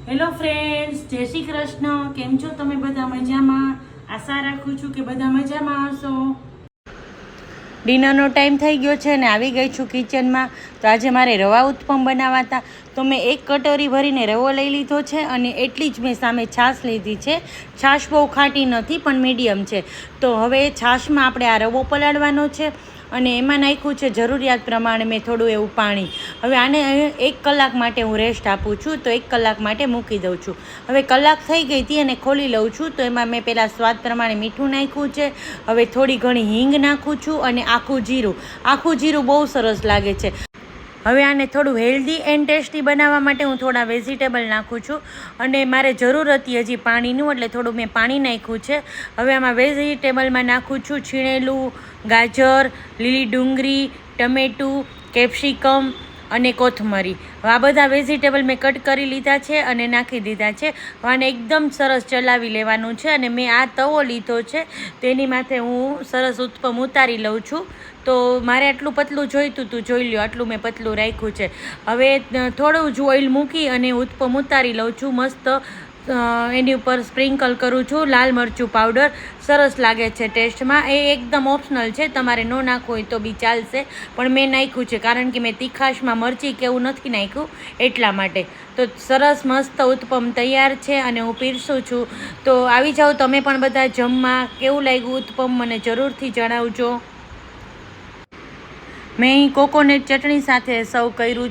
Hello friends, જય શ્રી કૃષ્ણ. કેમ છો તમે બધા? મજામાં? આશા રાખું છું કે બધા મજામાં હશો. ડિનરનો ટાઈમ થઈ ગયો છે ને આવી ગઈ છું કિચનમાં. તો આજે મારે રવા ઉત્પમ બનાવવા હતા, તો મેં એક કટોરી ભરીને રવો લઈ લીધો છે અને એટલી જ મેં સામે છાશ લીધી છે. છાશ બહુ ખાટી નથી પણ મીડિયમ છે. તો હવે છાશમાં આપણે આ રવો પલાળવાનો છે અને એમાં નાખ્યું છે જરૂરિયાત પ્રમાણે મેં થોડું એવું પાણી. હવે આને 1 કલાક માટે હું રેસ્ટ આપું છું, તો 1 કલાક માટે મૂકી દઉં છું. હવે કલાક થઈ ગઈ હતી અને ખોલી લઉં છું, તો એમાં મેં પહેલાં સ્વાદ પ્રમાણે મીઠું નાખ્યું છે. હવે થોડી ઘણી હિંગ નાખું છું અને આખું જીરું બહુ સરસ લાગે છે. હવે આને થોડું હેલ્ધી એન્ડ ટેસ્ટી બનાવવા માટે હું થોડા વેજીટેબલ નાખું છું અને મારે જરૂર હતી હજી પાણીનું, એટલે થોડું મેં પાણી નાખ્યું છે. હવે આમાં વેજીટેબલમાં નાખું છું છીણેલું ગાજર, લીલી ડુંગળી, ટમેટું, કેપ્સિકમ અને કોથમરી. આ બધા વેજીટેબલ મેં કટ કરી લીધા છે અને નાખી દીધા છે. આને એકદમ સરસ ચલાવી લેવાનું છે અને મેં આ તવો લીધો છે, તેની માથે હું સરસ ઉત્પમ ઉતારી લઉં છું. તો મારે આટલું પતલું જોઈતું હતું, જોઈ લ્યો આટલું મેં પતલું રાખ્યું છે. હવે થોડું જ ઓઇલ મૂકી અને ઉત્પમ ઉતારી લઉં છું. મસ્ત એની ઉપર સ્પ્રિંકલ કરું છું લાલ મરચું પાવડર. સરસ લાગે છે ટેસ્ટમાં. એ એકદમ ઓપ્શનલ છે, તમારે ન નાખવું હોય તો બી ચાલશે, પણ મેં નાખ્યું છે કારણ કે મેં તીખાશમાં મરચી કે એવું નથી નાખ્યું એટલા માટે. તો સરસ મસ્ત ઉત્પમ તૈયાર છે અને હું પીરસું છું. તો આવી જાઓ તમે પણ બધા જમવા. કેવું લાગ્યું ઉત્પમ મને જરૂરથી જણાવજો. મેં કોકોનટ ચટણી સાથે સર્વ કર્યું છે.